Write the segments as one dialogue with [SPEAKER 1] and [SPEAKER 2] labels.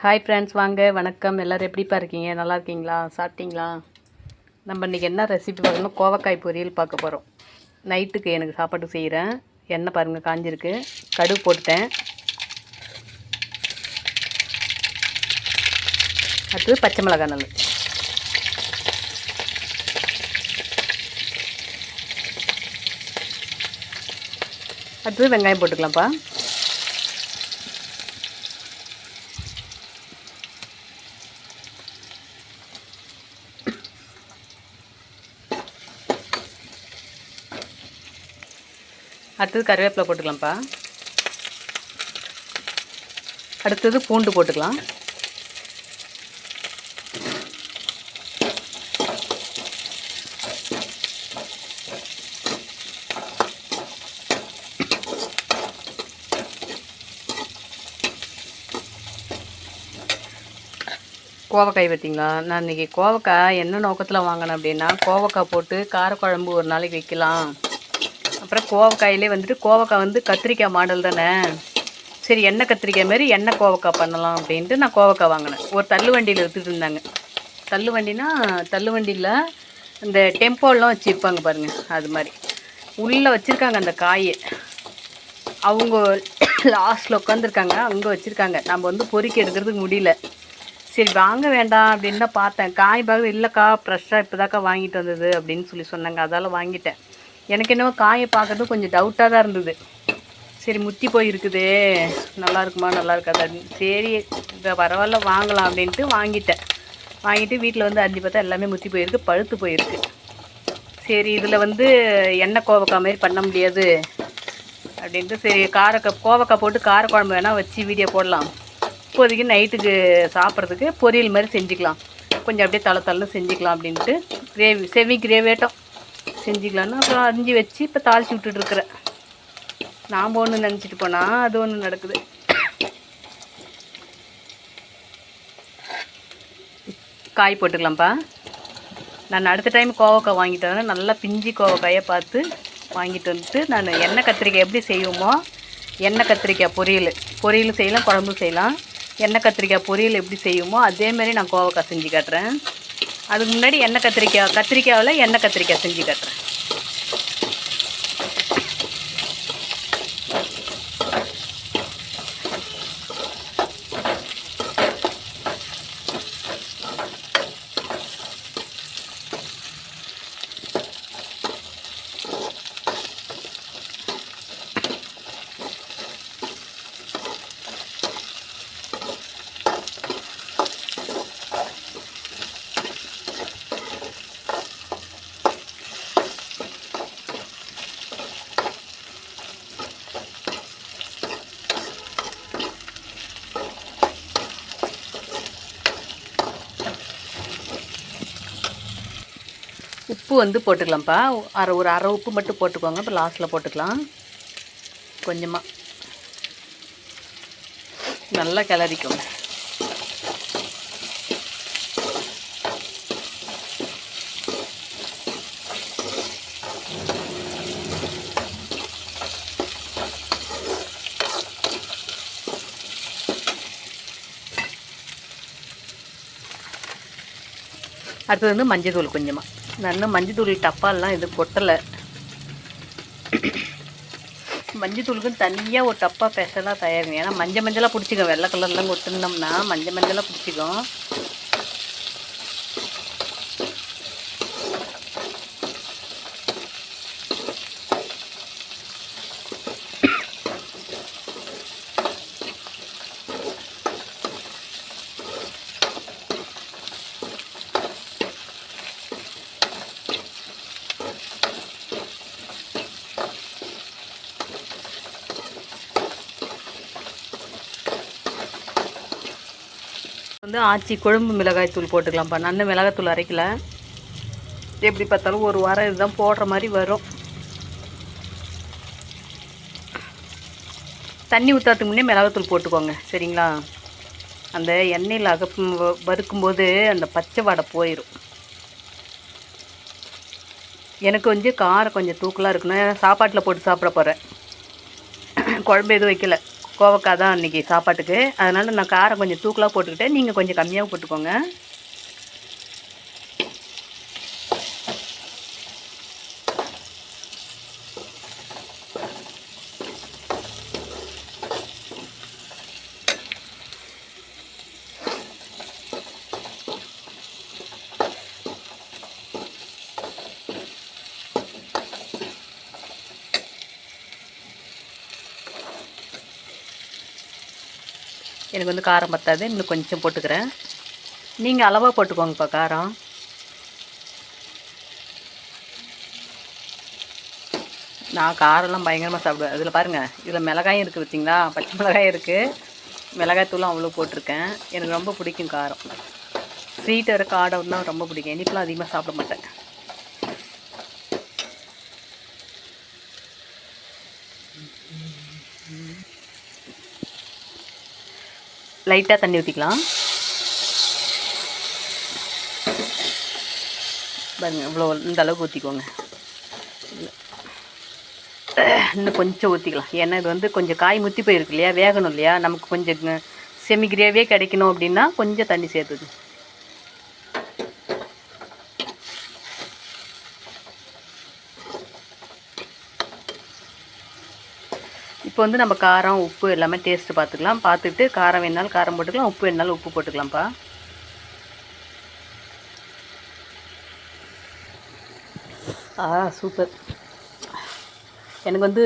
[SPEAKER 1] Hi friends, வாங்க வணக்கம். எல்லோரும் எப்படிப்பா இருக்கீங்க? நல்லா இருக்கீங்களா? சாப்பிட்டீங்களா? நம்ம இன்றைக்கி என்ன ரெசிபி பார்க்கணும்? கோவக்காய் பொரியல் பார்க்க போகிறோம். நைட்டுக்கு எனக்கு சாப்பாடு செய்கிறேன். எண்ணெய் பாருங்கள் காஞ்சிருக்கு. கடுகு போட்டுட்டேன். அடுத்தது பச்சை மிளகாய் நல்ல, அடுத்தது வெங்காயம் போட்டுக்கலாம்ப்பா. அடுத்தது கருவேப்பிலை போட்டுக்கலாம்ப்பா. அடுத்தது பூண்டு போட்டுக்கலாம். கோவக்காய் பார்த்தீங்களா? நான் இன்றைக்கி கோவக்காய் என்ன நோக்கத்தில் வாங்கினேன் அப்படின்னா, கோவக்காய் போட்டு காரக்குழம்பு ஒரு நாளைக்கு வைக்கலாம். அப்புறம் கோவக்காயிலே கோவக்காய் கத்திரிக்காய் மாடல் தானே, சரி எண்ணெய் கத்திரிக்காய் மாரி எண்ணெய் கோவக்காய் பண்ணலாம் அப்படின்ட்டு நான் கோவக்காய் வாங்கினேன். ஒரு தள்ளு வண்டியில் எடுத்துகிட்டு இருந்தாங்க. தள்ளு வண்டியில் இந்த டெம்போலாம் வச்சுருப்பாங்க பாருங்கள், அது மாதிரி உள்ளே வச்சுருக்காங்க அந்த காயை. அவங்க லாஸ்ட்டில் உட்காந்துருக்காங்க, அங்கே வச்சுருக்காங்க. நம்ம பொறுக்கி எடுக்கிறதுக்கு முடியல. சரி வாங்க வேண்டாம் அப்படின்னு தான் பார்த்தேன். காய் பார்க்குறது இல்லைக்கா, ஃப்ரெஷ்ஷாக இப்போ தாக்கா வாங்கிட்டு வந்தது அப்படின்னு சொன்னாங்க. அதால் வாங்கிட்டேன். எனக்கு என்னவோ காயை பார்க்குறது கொஞ்சம் டவுட்டாக தான் இருந்தது. சரி முத்தி போயிருக்குது, நல்லா இருக்குமா நல்லா இருக்காது அப்படின்னு, சரி இதை பரவாயில்ல வாங்கலாம் அப்படின்ட்டு வாங்கிட்டு வீட்டில் அரிஞ்சு பார்த்தா எல்லாமே முத்தி போயிருக்கு, பழுத்து போயிருக்கு. சரி இதில் எண்ணெய் கோவக்காய் மாதிரி பண்ண முடியாது அப்படின்ட்டு, சரி கோவக்காய் போட்டு காரக்குழம்பு வேணால் வச்சு வீடியோ போடலாம். இப்போதைக்கு நைட்டுக்கு சாப்பிட்றதுக்கு பொரியல் மாதிரி செஞ்சுக்கலாம், கொஞ்சம் அப்படியே தலை செஞ்சுக்கலாம் அப்படின்ட்டு கிரேவேட்டம் செஞ்சுக்கலான்னு அப்புறம் அரிஞ்சு வச்சு இப்போ தாளித்து விட்டுட்டுருக்குறேன். நாம் ஒன்று நினச்சிட்டு போனால் அது ஒன்று நடக்குது. காய் போட்டுக்கலாம்ப்பா. நான் அடுத்த டைம் கோவக்காய் வாங்கிட்டு வரேன். நல்லா பிஞ்சி கோவக்காயை பார்த்து வாங்கிட்டு வந்துட்டு, நான் எண்ணெய் கத்திரிக்காய் எப்படி செய்வோமோ, எண்ணெய் கத்திரிக்காய் பொரியல் செய்யலாம், குழம்பு செய்யலாம். எண்ணெய் கத்திரிக்காய் பொரியல் எப்படி செய்யுமோ அதேமாரி நான் கோவக்காய் செஞ்சு காட்டுறேன். அதுக்கு முன்னாடி கத்திரிக்காயில் எண்ணெய் கத்திரிக்காய் செஞ்சு காட்டுறேன். உப்பு போட்டுக்கலாம்ப்பா. ஒரு அரை உப்பு மட்டும் போட்டுக்கோங்க. இப்போ லாஸ்ட்டில் போட்டுக்கலாம். கொஞ்சமாக நல்லா கிளறிக்கோங்க. அடுத்தது மஞ்சள் தூள் கொஞ்சமாக. நான் மஞ்சள் தூள் டப்பாலாம் இது கொட்டலை. மஞ்சள் தூளுக்கு தனியாக ஒரு டப்பா ஸ்பெஷலாக தயாரிங்க. ஏன்னா மஞ்சளாக பிடிச்சிக்கும். வெள்ளை கலர்லாம் கொட்டினோம்னா மஞ்சளாக பிடிச்சிக்கும். ஆச்சி குழம்பு மிளகாய் தூள் போட்டுக்கலாம்ப்பா. நான் மிளகாய்த்தூள் அரைக்கல. எப்படி பார்த்தாலும் ஒரு வாரம் இதுதான் போடுற மாதிரி வரும். தண்ணி ஊற்றாதுக்கு முன்னே மிளகாய்த்தூள் போட்டுக்கோங்க, சரிங்களா? அந்த எண்ணெயில் வறுக்கும்போது அந்த பச்சை வாடை போயிடும். எனக்கு காரம் கொஞ்சம் தூக்கலாக இருக்கணும். சாப்பாட்டில் போட்டு சாப்பிட போகிறேன். குழம்பு எதுவும் வைக்கல. கோவக்காய் தான் இன்றைக்கி சாப்பாட்டுக்கு. அதனால் நான் காரம் கொஞ்சம் தூக்கலாக போட்டுக்கிட்டேன், நீங்கள் கொஞ்சம் கம்மியாக போட்டுக்கோங்க. எனக்கு வந்து காரம் பத்தாது, இன்னும் கொஞ்சம் போட்டுக்கிறேன். நீங்கள் அளவாக போட்டுக்கோங்கப்பா காரம். நான் காரம்லாம் பயங்கரமாக சாப்பிடுவேன். இதில் பாருங்கள், இதில் மிளகாயும் இருக்குது பார்த்தீங்களா, பச்சை மிளகாயும் இருக்குது, மிளகாய் தூளும் அவ்வளோ போட்டிருக்கேன். எனக்கு ரொம்ப பிடிக்கும் காரம். ஸ்வீட் வர காரம் தான் ரொம்ப பிடிக்கும். இனிப்பெலாம் அதிகமாக சாப்பிட மாட்டேன். லைட்டாக தண்ணி ஊற்றிக்கலாம். பாருங்க, இவ்வளோ இந்த அளவுக்கு ஊற்றிக்கோங்க. இன்னும் கொஞ்சம் ஊற்றிக்கலாம். ஏன்னா இது வந்து கொஞ்சம் காய் முத்தி போயிருக்கு இல்லையா, வேகணும் இல்லையா, நமக்கு கொஞ்சம் செமி கிரேவியே கிடைக்கணும் அப்படின்னா கொஞ்சம் தண்ணி சேர்த்துது. இப்போ வந்து நம்ம காரம் உப்பு எல்லாமே டேஸ்ட்டு பார்த்துக்கலாம். பார்த்துட்டு காரம் வேணாலும் காரம் போட்டுக்கலாம், உப்பு வேணாலும் உப்பு போட்டுக்கலாம்ப்பா. சூப்பர். எனக்கு வந்து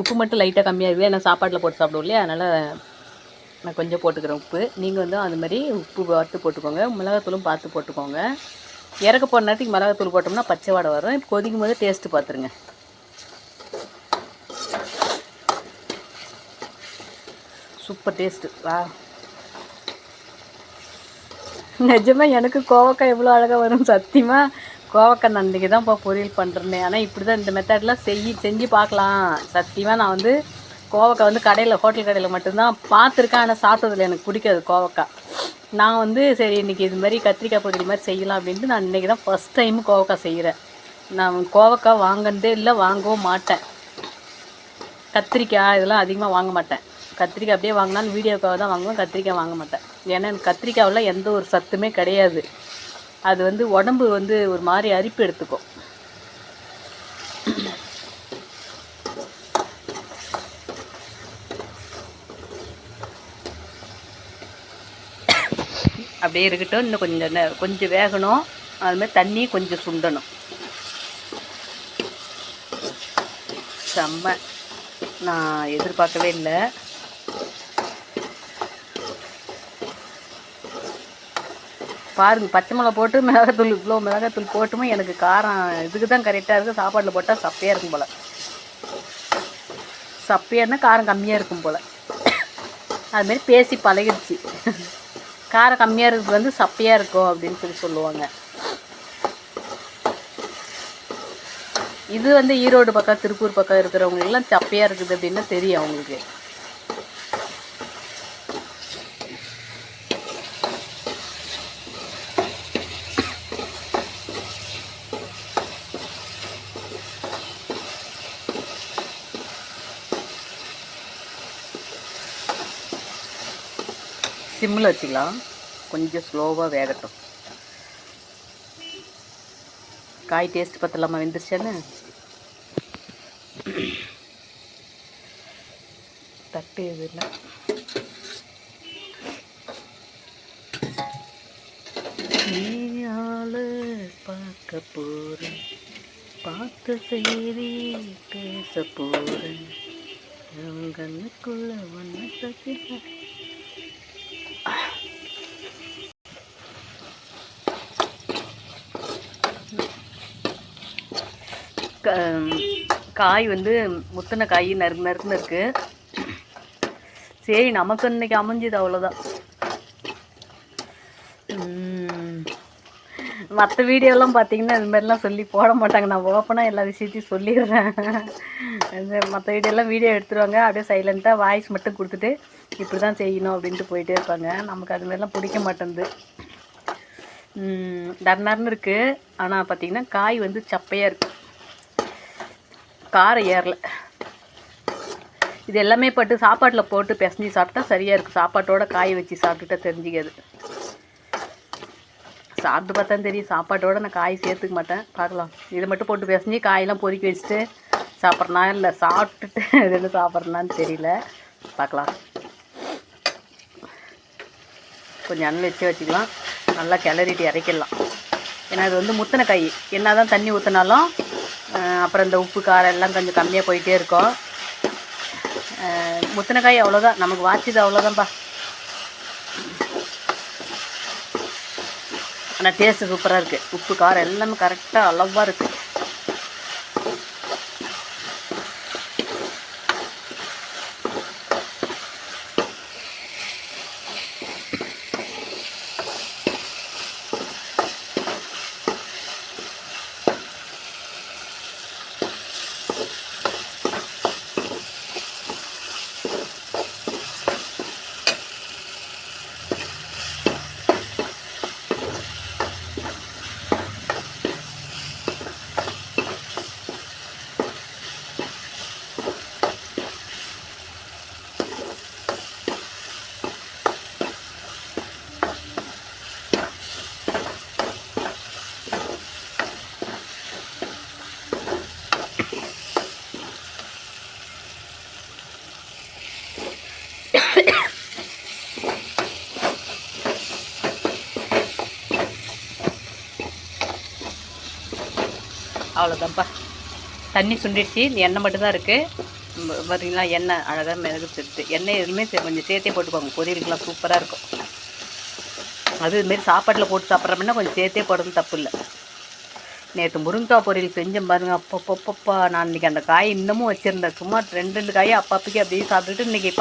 [SPEAKER 1] உப்பு மட்டும் லைட்டாக கம்மியாக இருக்குது, ஏன்னா சாப்பாட்டில் போட்டு சாப்பிடுவோம் இல்லையா, அதனால் நான் கொஞ்சம் போட்டுக்கிறேன் உப்பு. நீங்கள் வந்து அந்த மாதிரி உப்பு பார்த்து போட்டுக்கோங்க. மிளகாத்தூளும் பார்த்து போட்டுக்கோங்க. இறக்க போன நேரத்துக்கு மிளகாத்தூள் போட்டோம்னா பச்சை வாடை வரும். இப்போ கொதிக்கும் போது டேஸ்ட்டு பார்த்துருங்க. Super taste. வா, நிஜமாக எனக்கு கோவக்காய் எவ்வளோ அழகாக வரும். சத்தியமாக கோவக்காய் நான் இன்றைக்கி தான்ப்பா பொரியல் பண்ணுறேன்னே. ஆனால் இப்படி தான் இந்த மெத்தட்லாம் செஞ்சு பார்க்கலாம். சத்தியமாக நான் வந்து கோவக்காய் வந்து கடையில், ஹோட்டல் கடையில் மட்டும்தான் பார்த்துருக்கேன். ஆனால் சாப்பிட்டதில்ல, எனக்கு பிடிக்காது கோவக்காய். நான் வந்து சரி இன்றைக்கி இது மாதிரி கத்திரிக்காய் பொரியல் மாதிரி செய்யலாம் அப்படின்ட்டு நான் இன்றைக்கி தான் ஃபஸ்ட் டைம் கோவக்காய் செய்கிறேன். நான் கோவக்காய் வாங்கினதே இல்லை, வாங்கவும் மாட்டேன். கத்திரிக்காய் இதெல்லாம் அதிகமாக வாங்க மாட்டேன். கத்திரிக்காய் அப்படியே வாங்கினாலும் வீடியோக்காக தான் வாங்குவேன், கத்திரிக்காய் வாங்க மாட்டேன். ஏன்னா எனக்கு கத்திரிக்காயில் எந்த ஒரு சத்துமே கிடையாது. அது வந்து உடம்பு வந்து ஒரு மாதிரி அரிப்பு எடுத்துக்கும். அப்படியே இருக்கட்டும். இன்னும் கொஞ்சம் வேகணும். அதுமாதிரி தண்ணி கொஞ்சம் சுண்டணும். செம்ம, நான் எதிர்பார்க்கவே இல்லை. பாருங்கள், பச்சை மிளகா போட்டு மிளகாத்தூள், இவ்வளோ மிளகாத்தூள் போட்டுமே எனக்கு காரம் இதுக்கு தான் கரெக்டாக இருக்குது. சாப்பாட்டில் போட்டால் சப்பையாக இருக்கும் போல். சப்பையானா காரம் கம்மியாக இருக்கும் போல். அதுமாரி பேசி பழகிடுச்சு. காரம் கம்மியாக இருக்கிறது வந்து சப்பையாக இருக்கும் அப்படின்னு சொல்லுவாங்க. இது வந்து ஈரோடு பக்கம், திருப்பூர் பக்கம் இருக்கிறவங்களுக்குலாம் சப்பையாக இருக்குது அப்படின்னு தெரியும் அவங்களுக்கு. சிம்மில் வச்சுக்கலாம். கொஞ்சம் ஸ்லோவாக வேகட்டும். காய் டேஸ்ட் பத்தலாமா வெந்துருச்சான்னு தட்டு இது இல்லை. நீயால பார்க்க போகிறேன், பார்த்த செய்தி பேச போகிறேன், கண்ணுக்குள்ள வண்ணத்தை. காய் வந்து முத்தின காய் நறுக்குன்னு இருக்குது. சரி, நமக்கு இன்னைக்கு அமைஞ்சது அவ்வளோதான். மற்ற வீடியோலாம் பார்த்தீங்கன்னா இது மாதிரிலாம் சொல்லி போட மாட்டாங்க. நான் ஓப்பனாக எல்லா விஷயத்தையும் சொல்லிடுறேன். மற்ற வீடியோலாம் வீடியோ எடுத்துருவாங்க, அப்படியே சைலண்ட்டாக வாய்ஸ் மட்டும் கொடுத்துட்டு இப்படி தான் செய்யணும் அப்படின்ட்டு போயிட்டே இருப்பாங்க. நமக்கு அது மாதிரிலாம் பிடிக்க மாட்டேங்குது. நர்னர்னு இருக்குது. ஆனால் பார்த்திங்கன்னா காய் வந்து சப்பையாக இருக்குது, காரம் ஏறலை. இது எல்லாமே பட்டு சாப்பாட்டில் போட்டு பிசைஞ்சு சாப்பிட்டா சரியாக இருக்குது. சாப்பாட்டோட காய வச்சு சாப்பிட்டுட்டா தெரிஞ்சிக்காது. சாப்பிட்டு பார்த்தா தெரியும். சாப்பாட்டோட நான் காய் சேர்த்துக்க மாட்டேன். பார்க்கலாம். இதை மட்டும் போட்டு பிசைஞ்சு காயெல்லாம் பொறுக்கி வச்சுட்டு சாப்பிட்றனா இல்லை சாப்பிட்டுட்டு ரெண்டு சாப்பிட்றனான்னு தெரியல. பார்க்கலாம். கொஞ்சம் எண்ணெய் வச்சுக்கலாம். நல்லா கிளறிட்டு இறக்கிடலாம். ஏன்னா இது வந்து முத்தின காய். என்ன தான் தண்ணி ஊற்றினாலும் அப்புறம் இந்த உப்பு காரம் எல்லாம் கொஞ்சம் கம்மியாக போயிட்டே இருக்கும். முத்தின காய் அவ்வளோதான், நமக்கு வாச்சிது அவ்வளோதான்ப்பா. ஆனால் டேஸ்ட்டு சூப்பராக இருக்குது. உப்பு காரம் எல்லாமே கரெக்டாக அளவாக இருக்குது. அவ்வளோதான்ப்பா. தண்ணி சுண்டிடுச்சு. இந்த எண்ணெய் மட்டும்தான் இருக்குது. பார்த்தீங்களா, எண்ணெய் அழகாக மிளகு சேர்த்து. எண்ணெய் எதுவுமே கொஞ்சம் சேர்த்தே போட்டுக்கோங்க. பொரியலுக்குலாம் சூப்பராக இருக்கும். அது இதுமாரி சாப்பாட்டில் போட்டு சாப்பிட்றோம்னா கொஞ்சம் சேர்த்தே போடுறது தப்பு இல்லை. நேற்று முருங்கைக்காய் பொரியல் செஞ்சேன் பாருங்கள். அப்பப்பப்பா, நான் இன்றைக்கி அந்த காய் இன்னமும் வச்சுருந்தேன். சும்மா ரெண்டு காயை அப்பப்போக்கே அப்படியே சாப்பிட்டுட்டு இன்றைக்கி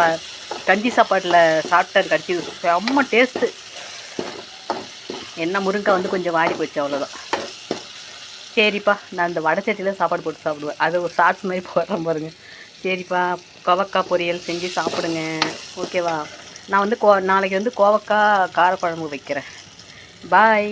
[SPEAKER 1] கஞ்சி சாப்பாட்டில் சாப்பிட்டேன். கடிச்சி செம்ம டேஸ்ட்டு. என்ன முருங்கைக்காய் வந்து கொஞ்சம் வாடி போச்சு, அவ்வளோதான். சரிப்பா, நான் இந்த வடை சட்டியில் சாப்பாடு போட்டு சாப்பிடுவேன். அது ஒரு ஷார்ட்ஸ் மாதிரி போடுறேன் பாருங்கள். சரிப்பா, கோவக்காய் பொரியல் செஞ்சு சாப்பிடுங்க. ஓகேவா? நான் வந்து நாளைக்கு வந்து கோவக்காய் காரக்குழம்பு வைக்கிறேன். பாய்.